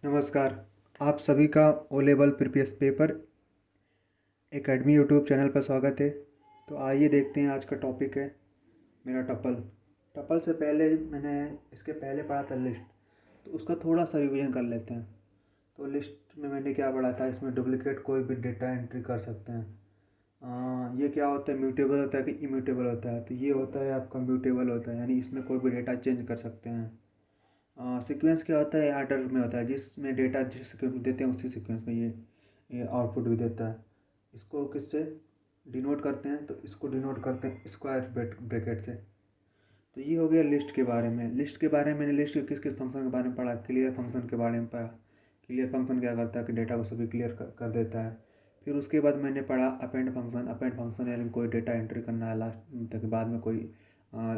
नमस्कार। आप सभी का O level previous paper academy YouTube channel पर स्वागत है। तो आइए देखते हैं आज का टॉपिक है मेरा टपल। टपल से पहले मैंने इसके पहले पढ़ा था लिस्ट, तो उसका थोड़ा सा रिवीजन कर लेते हैं। तो लिस्ट में मैंने क्या पढ़ा था, इसमें डुप्लीकेट कोई भी डेटा एंट्री कर सकते हैं। ये क्या होता है, म्यूटेबल होता है कि इम्यूटेबल होता है। तो ये होता है आपका म्यूटेबल होता है, यानी इसमें कोई भी डेटा चेंज कर सकते हैं। सीक्वेंस क्या होता है, आर्डर में होता है, जिसमें डेटा जिस सीक्वेंस में देते हैं उसी सीक्वेंस में ये आउटपुट भी देता है। इसको किससे डिनोट करते हैं, तो इसको डिनोट करते हैं स्क्वायर ब्रैकेट से। तो ये हो गया लिस्ट के बारे में। लिस्ट के बारे में मैंने लिस्ट के किस किस फंक्शन के बारे में पढ़ा, क्लियर फंक्शन के बारे में पढ़ा। क्लियर फंक्शन क्या करता है कि डेटा को सभी क्लियर कर देता है। फिर उसके बाद मैंने पढ़ा अपेंड फंक्शन। अपेंड फंक्शन यानी कोई डेटा एंट्री करना है लास्ट तक, बाद में कोई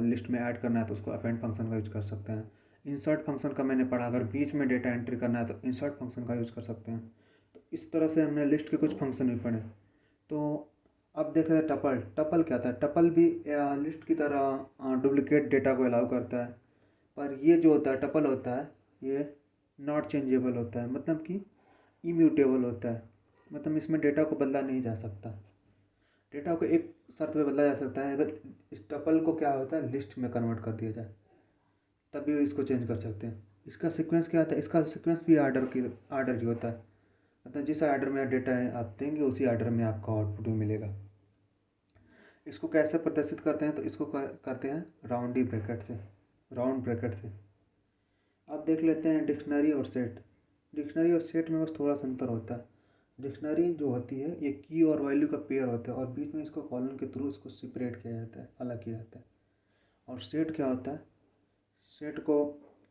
लिस्ट में ऐड करना है तो उसको अपेंड फंक्शन का यूज कर सकते हैं। इंसर्ट फंक्शन का मैंने पढ़ा, अगर बीच में डेटा एंट्री करना है तो इंसर्ट फंक्शन का यूज़ कर सकते हैं। तो इस तरह से हमने लिस्ट के कुछ फंक्शन भी पढ़े। तो अब देख रहे हैं टपल। टपल क्या था, टपल भी लिस्ट की तरह डुप्लीकेट डेटा को अलाउ करता है। पर ये जो होता है टपल होता है, ये नॉट चेंजेबल होता है, मतलब कि इम्यूटेबल होता है। मतलब इसमें डेटा को बदला नहीं जा सकता। डेटा को एक शर्त पे बदला जा सकता है, अगर इस टपल को क्या होता है लिस्ट में कन्वर्ट कर दिया जाए, तभी इसको चेंज कर सकते हैं। इसका सीक्वेंस क्या होता है, इसका सीक्वेंस भी आर्डर ही होता है। मतलब जिस आर्डर में डेटा है आप देंगे, उसी आर्डर में आपका आउटपुट भी मिलेगा। इसको कैसे प्रदर्शित करते हैं, तो इसको करते हैं राउंडी ब्रैकेट से, राउंड ब्रैकेट से। अब देख लेते हैं डिक्शनरी और सेट। डिक्शनरी और सेट में बस थोड़ा सा अंतर होता है। डिक्शनरी जो होती है ये की और वैल्यू का पेयर होता है, और बीच में इसको कॉलन के थ्रू इसको सेपरेट किया जाता है, अलग किया जाता है। और सेट क्या होता है, सेट को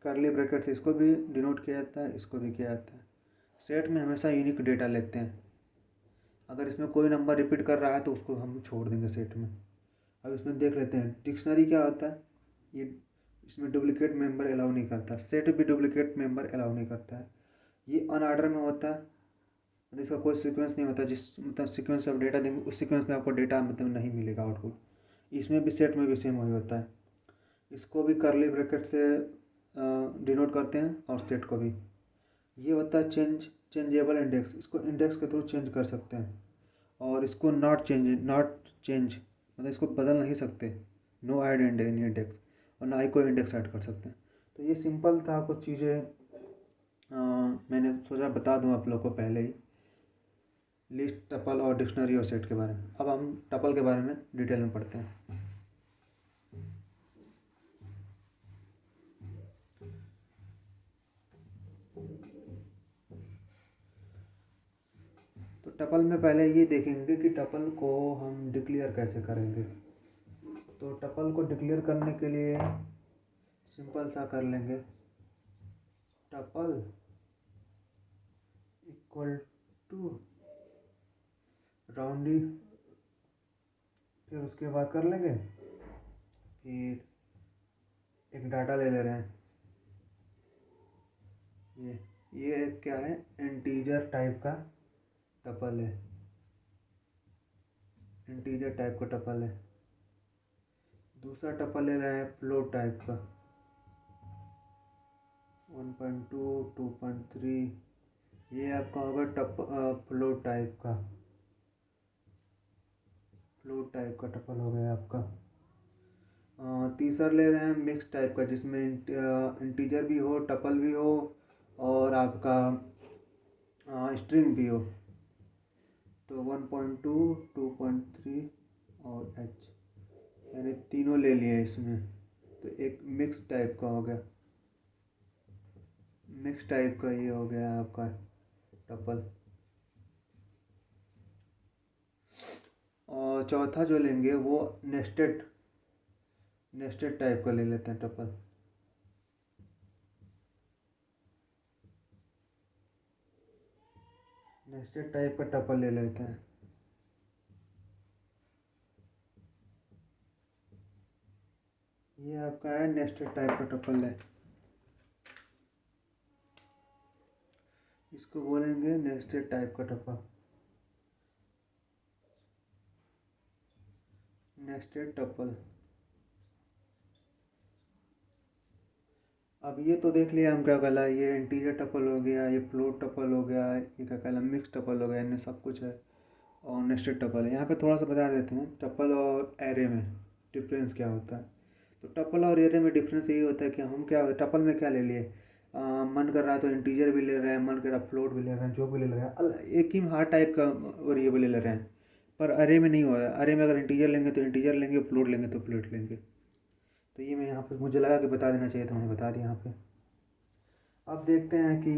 करली ब्रैकेट से इसको भी डिनोट किया जाता है, इसको भी किया जाता है। सेट में हमेशा यूनिक डेटा लेते हैं। अगर इसमें कोई नंबर रिपीट कर रहा है तो उसको हम छोड़ देंगे सेट में। अब इसमें देख लेते हैं डिक्शनरी क्या होता है। ये इसमें डुप्लीकेट मेंबर अलाउ नहीं करता, सेट भी डुप्लीकेट मेंबर अलाउ नहीं करता है। ये अनऑर्डर में होता है, मतलब इसका कोई सीक्वेंस नहीं होता, जिस मतलब सीक्वेंस आप डेटा देंगे उस सीक्वेंस में आपको डेटा मतलब नहीं मिलेगा आउटपुट। इसमें भी सेट में भी सेम वही होता है। इसको भी करली ब्रैकेट से डिनोट करते हैं, और सेट को भी। ये होता है चेंजेबल इंडेक्स, इसको इंडेक्स के थ्रू चेंज कर सकते हैं। और इसको नॉट चेंज मतलब इसको बदल नहीं सकते, नो ऐड इंडेक्स, और ना ही कोई इंडेक्स ऐड कर सकते हैं। तो ये सिंपल था कुछ चीज़ें, मैंने सोचा बता दूं आप लोग को पहले ही, लिस्ट टपल और डिक्शनरी और सेट के बारे में। अब हम टपल के बारे में डिटेल में पढ़ते हैं। तो टपल में पहले ये देखेंगे कि टपल को हम डिक्लेयर कैसे करेंगे। तो टपल को डिक्लेयर करने के लिए सिंपल सा कर लेंगे, टपल इक्वल टू राउंडी। फिर उसके बाद कर लेंगे, फिर एक डाटा ले रहे हैं। ये क्या है, इंटीजर टाइप का टपल है, इंटीजर टाइप का टपल है। दूसरा टपल ले रहे हैं फ्लोट टाइप का, 1.2 2.3, ये आपका होगा फ्लोट टाइप का, फ्लोट टाइप का टपल हो गया आपका। तीसरा ले रहे हैं मिक्स टाइप का, जिसमें इंटीजर भी हो, टपल भी हो, और आपका स्ट्रिंग भी हो। तो 1.2 2.3 और एच, यानी तीनों ले लिए इसमें। तो एक मिक्स टाइप का हो गया, मिक्स टाइप का ये हो गया आपका टपल। और चौथा जो लेंगे वो नेस्टेड नेस्टेड टाइप का ले लेते हैं टपल। नेस्टेड टाइप का टपल ले लेते हैं। ये आपका है नेस्टेड टाइप का टपल है, इसको बोलेंगे नेस्टेड टाइप का टपल, नेस्टेड टपल। अब ये तो देख लिया हम क्या कहला, ये इंटीजर टपल हो गया, ये फ्लोट टपल हो गया, ये क्या कहला मिक्स टपल हो गया, इनमें सब कुछ है। और नेस्टेड टपल है। यहाँ पे थोड़ा सा बता देते हैं टपल और एरे में डिफरेंस क्या होता है। तो टपल और एरे में डिफरेंस यही होता है कि हम क्या टपल में क्या ले लिए, मन कर रहा है तो इंटीजर भी ले रहे हैं, मन कर रहा है फ्लोट भी ले रहे हैं, जो भी ले रहे हैं एक ही हर टाइप का वेरिएबल ले रहे हैं। पर अरे में नहीं हो रहा है। अरे में अगर इंटीजर लेंगे तो इंटीजर लेंगे, फ्लोट लेंगे तो फ्लोट लेंगे। तो ये मैं यहाँ पे मुझे लगा कि बता देना चाहिए, तो मैंने बता दिया यहाँ पे। अब देखते हैं कि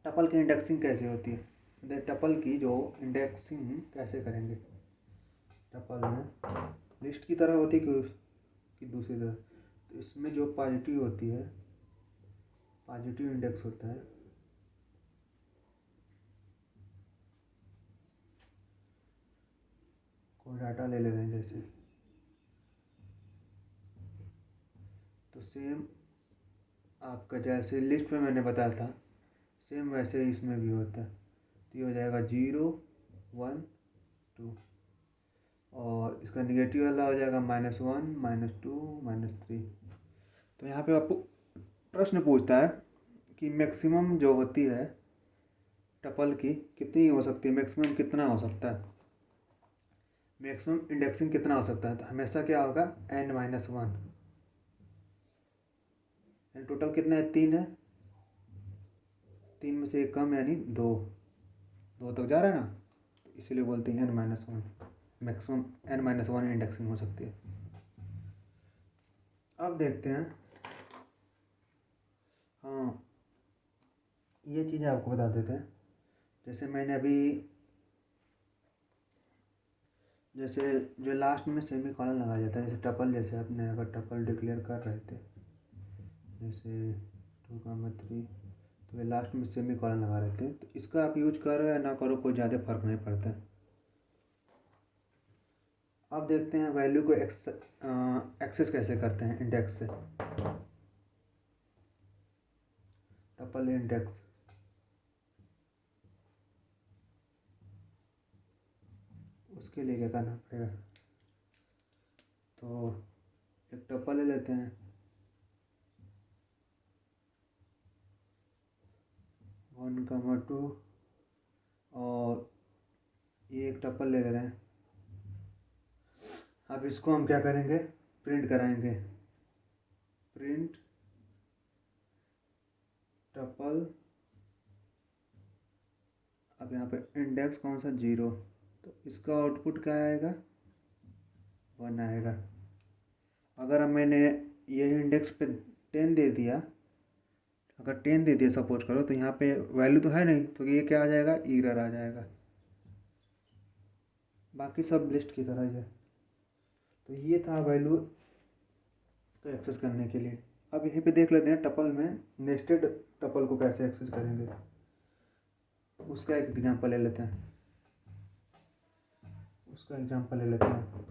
टपल की इंडेक्सिंग कैसे होती है। टपल की जो इंडेक्सिंग कैसे करेंगे। टपल में लिस्ट की तरह होती है कि दूसरी तरह। तो इसमें जो पॉजिटिव होती है, पॉजिटिव इंडेक्स होता है, कोई डाटा ले रहे हैं जैसे, तो सेम आपका जैसे लिस्ट में मैंने बताया था, सेम वैसे ही इसमें भी होता है। तो ये हो जाएगा 0 1 2, और इसका निगेटिव वाला हो जाएगा -1 -2 -3। तो यहाँ पे आपको प्रश्न पूछता है कि मैक्सिमम जो होती है टपल की कितनी हो सकती है, मैक्सिमम कितना हो सकता है, मैक्सिमम इंडेक्सिंग कितना हो सकता है। तो हमेशा क्या होगा n-1। एन टोटल कितना है, 3 है, 3 में से एक कम यानी 2, 2 तक जा रहा है ना, तो इसीलिए बोलते हैं n-1, मैक्सिमम n-1 इंडेक्सिंग हो सकती है। अब देखते हैं, हाँ ये चीज़ें आपको बता देते हैं। जैसे मैंने अभी, जैसे जो लास्ट में सेमी कॉलन लगाया जाता है, जैसे टपल, जैसे आपने अगर टपल डिक्लेयर कर रहे थे जैसे 2, 3, तो ये लास्ट में सेमी कॉलन लगा रहे थे, तो इसका आप यूज करो या ना करो कोई ज़्यादा फर्क नहीं पड़ता है। अब देखते हैं वैल्यू को एक्सेस कैसे करते हैं इंडेक्स से। टपल इंडेक्स, उसके लिए क्या करना पड़ेगा, तो एक टपल ले लेते हैं, 1, 2, और ये एक टपल ले रहे हैं। अब इसको हम क्या करेंगे, प्रिंट कराएंगे, प्रिंट टपल। अब यहाँ पे इंडेक्स कौन सा, 0, तो इसका आउटपुट क्या आएगा, 1 आएगा। अगर अब मैंने ये इंडेक्स पे 10 दे दिया, अगर 10 दे दिया सपोज करो, तो यहाँ पे वैल्यू तो है नहीं, तो ये क्या आ जाएगा, एरर आ जाएगा। बाकी सब लिस्ट की तरह ही है। तो ये था वैल्यू को एक्सेस करने के लिए। अब यहीं पे देख लेते हैं टपल में नेस्टेड टपल को कैसे एक्सेस करेंगे, उसका एक एग्जांपल ले लेते हैं, उसका एग्जांपल ले लेते हैं।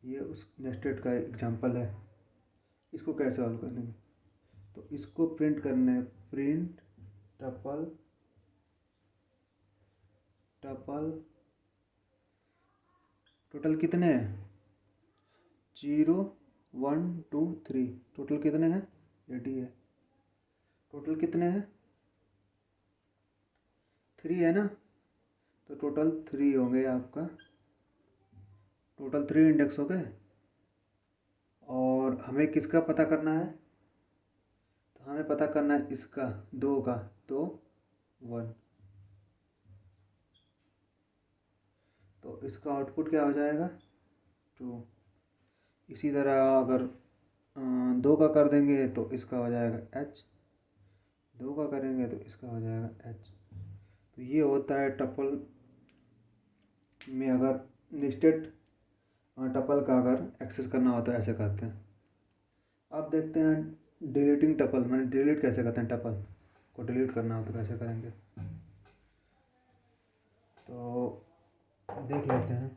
ये उस नेस्टेड का एग्जांपल है। इसको कैसे सॉल्व करेंगे, तो इसको प्रिंट करने, प्रिंट टपल, टपल टोटल कितने हैं, 0 1 2 3, टोटल कितने हैं, 80 है। टोटल कितने हैं, 3 है ना, तो टोटल 3 हो गए आपका, टोटल 3 इंडेक्स हो गए। और हमें किसका पता करना है, तो हमें पता करना है इसका 2 का, तो 1, तो इसका आउटपुट क्या हो जाएगा, 2। इसी तरह अगर 2 का कर देंगे तो इसका हो जाएगा h, 2 का करेंगे तो इसका हो जाएगा h। तो ये होता है टपल में अगर लिस्टेड टपल का अगर एक्सेस करना होता है, ऐसे करते हैं। अब देखते हैं डिलीटिंग टपल, मैंने डिलीट कैसे करते हैं, टपल को डिलीट करना हो तो कैसे करेंगे, तो देख लेते हैं।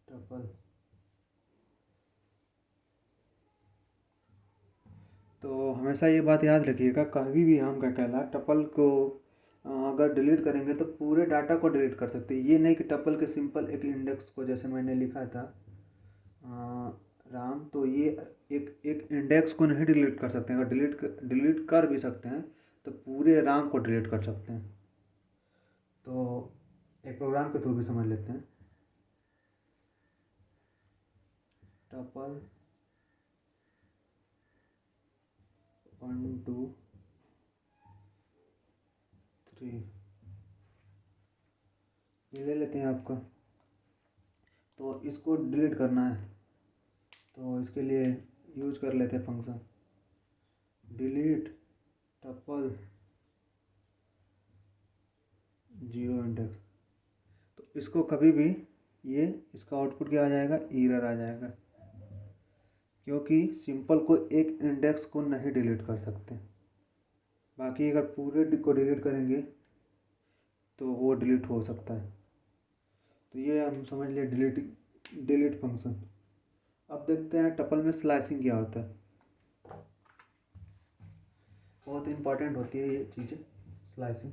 टपल। तो हमेशा ये बात याद रखिएगा, कभी भी हम क्या कहला टपल को अगर डिलीट करेंगे तो पूरे डाटा को डिलीट कर सकते हैं। ये नहीं कि टपल के सिंपल एक इंडेक्स को, जैसे मैंने लिखा था राम, तो ये एक एक इंडेक्स को नहीं डिलीट कर सकते हैं। अगर डिलीट कर भी सकते हैं तो पूरे राम को डिलीट कर सकते हैं। तो एक प्रोग्राम के थ्रू भी समझ लेते हैं। टपल 1 2 3 ये ले लेते हैं आपका। तो इसको डिलीट करना है, तो इसके लिए यूज कर लेते हैं फंक्शन डिलीट टपल 0 इंडेक्स। तो इसको कभी भी ये इसका आउटपुट क्या आ जाएगा, एरर आ जाएगा, क्योंकि सिंपल को एक इंडेक्स को नहीं डिलीट कर सकते। बाकी अगर पूरे को डिलीट करेंगे तो वो डिलीट हो सकता है। तो ये हम समझ लिए डिलीट फंक्शन। अब देखते हैं टपल में स्लाइसिंग क्या होता है। बहुत इंपॉर्टेंट होती है ये चीज़ें, स्लाइसिंग।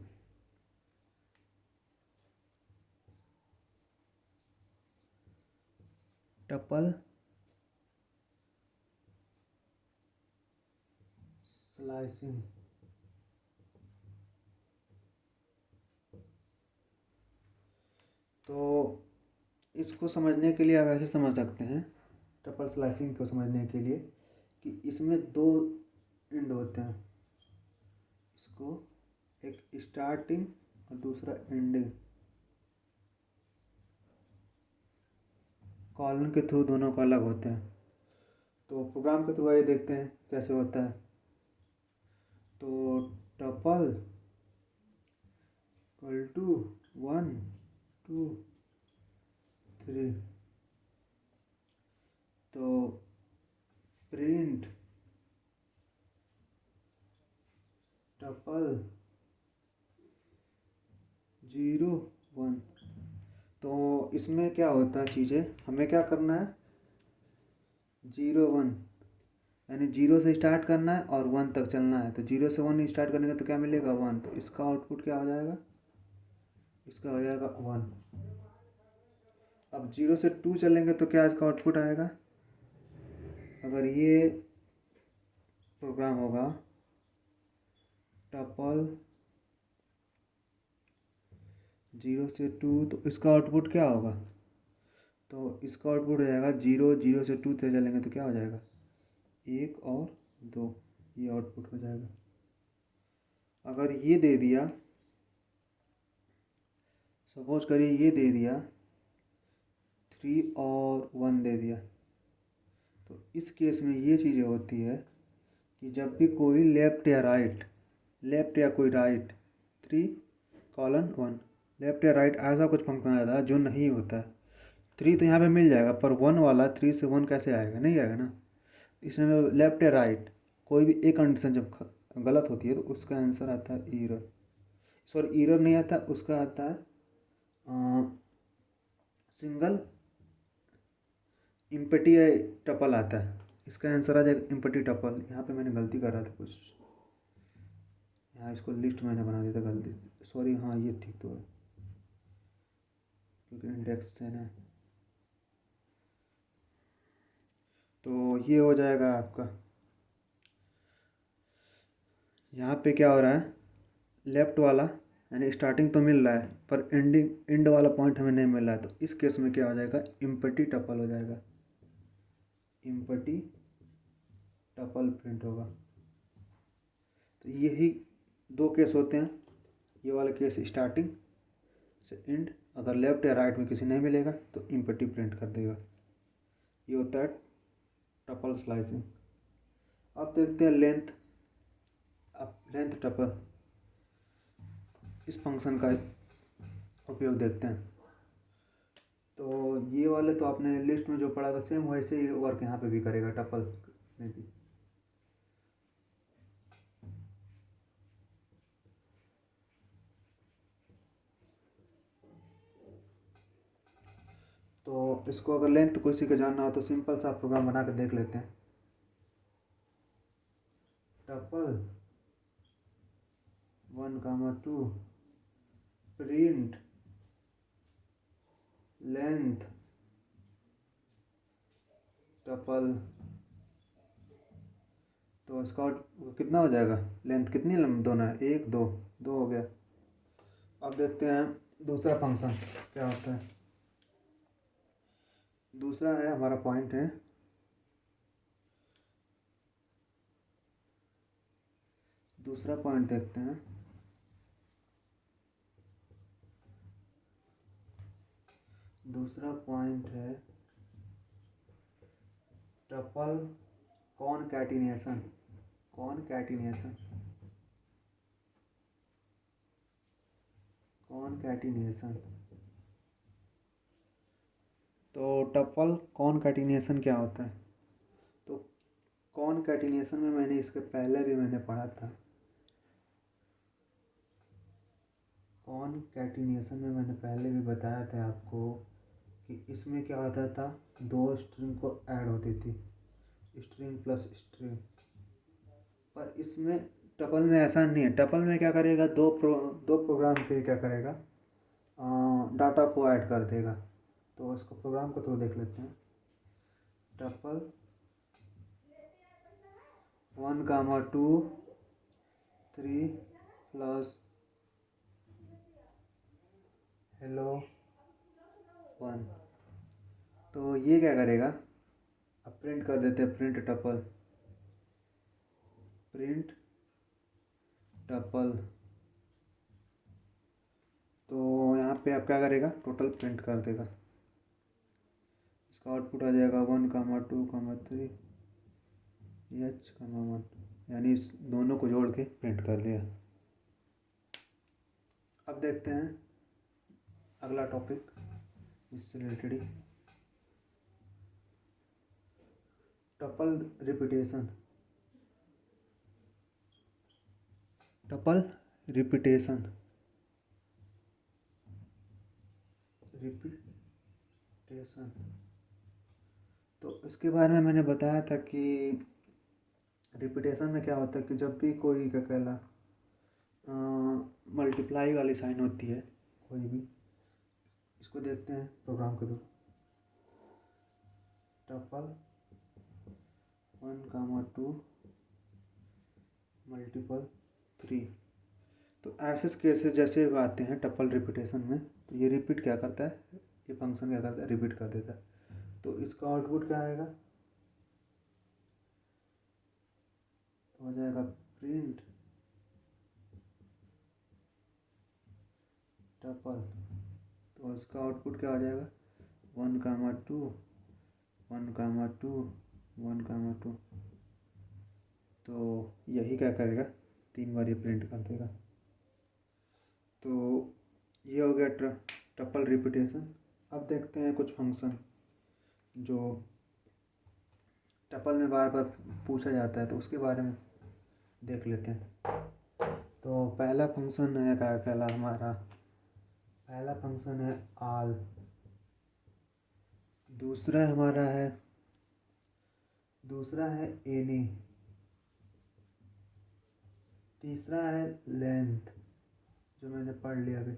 टपल स्लाइसिंग, तो इसको समझने के लिए आप ऐसे समझ सकते हैं, टपल स्लाइसिंग को समझने के लिए, कि इसमें दो एंड होते हैं। इसको एक स्टार्टिंग और दूसरा एंडिंग, कॉलन के थ्रू दोनों को अलग होते हैं। तो प्रोग्राम के थ्रू आइए देखते हैं कैसे होता है। तो टपल इक्वल टू 1 2 3, तो प्रिंट टपल 0 1। तो इसमें क्या होता है चीज़ें, हमें क्या करना है, 0 1 यानी 0 से स्टार्ट करना है और 1 तक चलना है। तो 0 से 1 स्टार्ट करेंगे तो क्या मिलेगा, 1। तो इसका आउटपुट क्या हो जाएगा, इसका हो जाएगा 1। अब 0 से 2 चलेंगे तो क्या इसका आउटपुट आएगा। अगर ये प्रोग्राम होगा टपल 0 से 2, तो इसका आउटपुट क्या होगा, तो इसका आउटपुट हो जाएगा 0 0 से 2 तक चलेंगे तो क्या हो जाएगा, 1 और 2, ये आउटपुट हो जाएगा। अगर ये दे दिया, सपोज करिए ये दे दिया 3 और 1 दे दिया, तो इस केस में ये चीज़ें होती है कि जब भी कोई लेफ़्ट या कोई राइट 3 कॉलन 1 लेफ़्ट या राइट ऐसा कुछ फंक्शन आता है जो नहीं होता है। 3 तो यहाँ पे मिल जाएगा, पर 1 वाला 3 से 1 कैसे आएगा, नहीं आएगा ना। इसमें लेफ़्ट या राइट कोई भी एक कंडीशन जब गलत होती है तो उसका आंसर आता है ईरर। सॉरी, ईरर नहीं आता, उसका आता है सिंगल इम्पटी टपल आता है। इसका आंसर आ जाएगा इम्पटी टपल। यहाँ पे मैंने गलती कर रहा था कुछ, यहाँ इसको लिस्ट मैंने बना दिया था गलती, सॉरी। हाँ ये ठीक तो है क्योंकि इंडेक्स से ना। तो ये हो जाएगा आपका, यहाँ पे क्या हो रहा है, लेफ़्ट वाला यानी स्टार्टिंग तो मिल रहा है पर एंड वाला पॉइंट हमें नहीं मिल रहा है। तो इस केस में क्या हो जाएगा, इम्पटी टपल हो जाएगा, इम्पटी टपल प्रिंट होगा। तो यही दो केस होते हैं। ये वाला केस स्टार्टिंग से एंड, अगर लेफ़्ट या राइट में किसी नहीं मिलेगा तो इम्पटी प्रिंट कर देगा। ये होता है टपल स्लाइसिंग। अब देखते हैं लेंथ। अब लेंथ टपल, इस फंक्शन का उपयोग देखते हैं। तो ये वाले तो आपने लिस्ट में जो पढ़ा था सेम वैसे ही वर्क यहाँ पे भी करेगा टपल में भी। तो इसको अगर लेंथ किसी का जानना हो तो सिंपल सा प्रोग्राम बना के देख लेते हैं। Tuple 1, 2 print length tuple. तो इसका कितना हो जाएगा, लेंथ कितनी दोनों है, 1, 2, 2 हो गया। अब देखते हैं दूसरा फंक्शन क्या होता है। दूसरा है हमारा पॉइंट है, दूसरा पॉइंट देखते हैं। दूसरा पॉइंट है टपल कॉनकैटिनेशन। कॉनकैटिनेशन कॉनकैटिनेशन तो टपल कॉनकैटिनेशन क्या होता है। तो कॉनकैटिनेशन में मैंने इसके पहले भी मैंने पढ़ा था। कॉनकैटिनेशन में मैंने पहले भी बताया था आपको कि इसमें क्या होता था, दो स्ट्रिंग को ऐड होती थी, स्ट्रिंग प्लस स्ट्रिंग। पर इसमें टपल में ऐसा नहीं है। टपल में क्या करेगा, दो प्रोग्राम के क्या करेगा, डाटा को ऐड कर देगा। तो उसको प्रोग्राम को थोड़ा देख लेते हैं। Tuple 1, 2, 3 plus hello 1। तो ये क्या करेगा, अब प्रिंट कर देते हैं, प्रिंट टपल। तो यहाँ पे आप क्या करेगा, टोटल प्रिंट कर देगा। इसका आउटपुट आ जाएगा 1, 2, 3 H, 1, यानी इस दोनों को जोड़ के प्रिंट कर दिया। अब देखते हैं अगला टॉपिक इससे रिलेटेड ही, tuple repetition. Tuple repetition repetition तो इसके बारे में मैंने बताया था कि रिपीटेशन में क्या होता है कि जब भी कोई क्या कहला मल्टीप्लाई वाली साइन होती है कोई भी, इसको देखते हैं प्रोग्राम के थ्रू। Tuple 1, 2 multiple 3। तो ऐसे केसेस जैसे आते हैं टपल रिपीटेशन में, तो ये रिपीट क्या करता है, ये फंक्शन क्या करता है, रिपीट कर देता है। तो इसका आउटपुट क्या आएगा, तो हो जाएगा प्रिंट टपल। तो इसका आउटपुट क्या हो जाएगा, 1, 2 1, 2 1, 2। तो यही क्या करेगा, 3 बार ये प्रिंट कर देगा। तो ये हो गया टपल रिपीटेशन। अब देखते हैं कुछ फंक्शन जो टपल में बार बार पूछा जाता है, तो उसके बारे में देख लेते हैं। तो पहला फंक्शन है क्या कहला हमारा, पहला फंक्शन है आल। दूसरा है एनी। तीसरा है लेंथ जो मैंने पढ़ लिया अभी।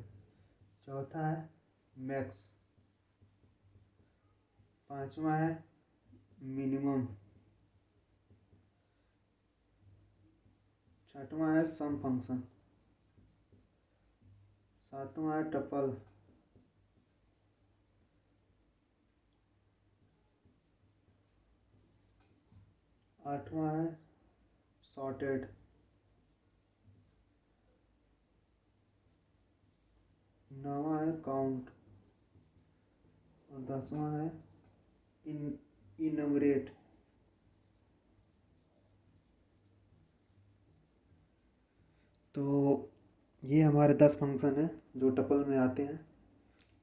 चौथा है मैक्स। पांचवा है मिनिमम। छठवां है सम फंक्शन। सातवां है टपल। आठवां है सॉर्टेड। नौवां है काउंट। और 10वां है इनमरेट। तो ये हमारे 10 फंक्शन हैं जो टपल में आते हैं।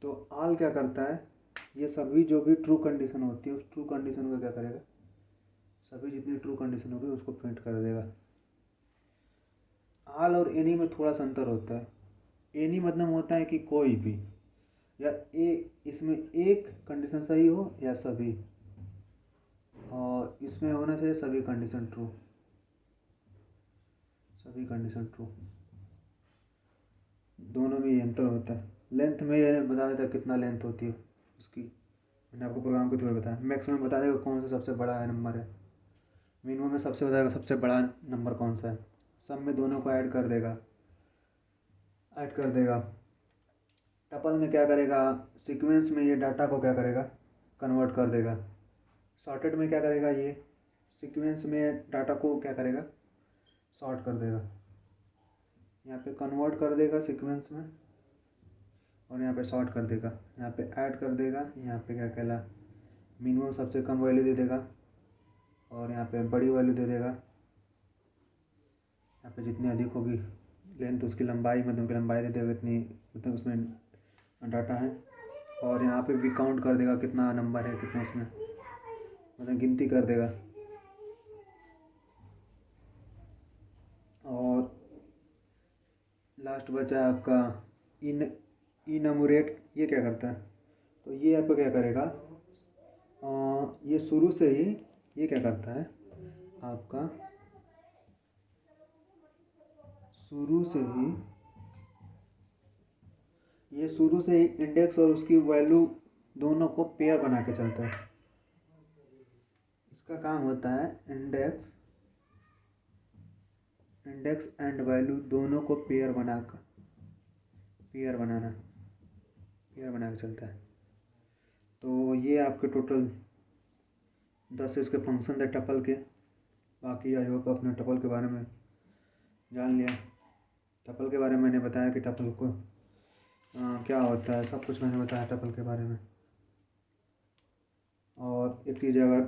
तो आल क्या करता है, ये सभी जो भी ट्रू कंडीशन होती है उस ट्रू कंडीशन को क्या करेगा, सभी जितनी ट्रू कंडीशन होगी उसको प्रिंट कर देगा। आल और एनी में थोड़ा सा अंतर होता है। एनी मतलब होता है कि कोई भी, या इसमें एक कंडीशन सही हो या सभी, और इसमें होना चाहिए सभी कंडीशन ट्रू, सभी कंडीशन ट्रू। दोनों में ये अंतर होता है। लेंथ में ये बता देता है कितना लेंथ होती है उसकी, मैंने आपको प्रोग्राम के थ्रू बताया। मैक्सिमम बता देगा कौन सा सबसे बड़ा है नंबर है, मिनिमम में सबसे बताएगा सबसे बड़ा नंबर कौन सा है। सब में दोनों को ऐड कर देगा, ऐड कर देगा। टपल में क्या करेगा, सीक्वेंस में ये डाटा को क्या करेगा, कन्वर्ट कर देगा। सॉर्टेड में क्या करेगा, ये सीक्वेंस में डाटा को क्या करेगा, सॉर्ट कर देगा। यहाँ पे कन्वर्ट कर देगा सीक्वेंस में, और यहाँ पे सॉर्ट कर देगा, यहाँ पे ऐड कर देगा। यहाँ पे क्या कहला, मिनिमम सबसे कम वैल्यू दे देगा, और यहाँ पे बड़ी वैल्यू दे देगा। यहाँ पे जितनी अधिक होगी लेंथ, उसकी लंबाई मतलब उनकी लंबाई दे देगा इतनी, उतना उसमें डाटा है। और यहाँ पे भी काउंट कर देगा कितना नंबर है, कितना उसमें, मतलब गिनती कर देगा। और लास्ट बचा आपका इनमोरेट। ये क्या करता है, तो ये आपको क्या करेगा, ये शुरू से ही ये क्या करता है आपका, शुरू से ही इंडेक्स और उसकी वैल्यू दोनों को पेयर बना के चलता है। इसका काम होता है इंडेक्स एंड वैल्यू दोनों को पेयर बना के चलता है। तो ये आपके टोटल 10 इसके फंक्शन थे टपल के। बाकी आई होप आपने टपल के बारे में जान लिया। टपल के बारे में मैंने बताया कि टपल को क्या होता है, सब कुछ मैंने बताया टपल के बारे में। और एक चीज़ अगर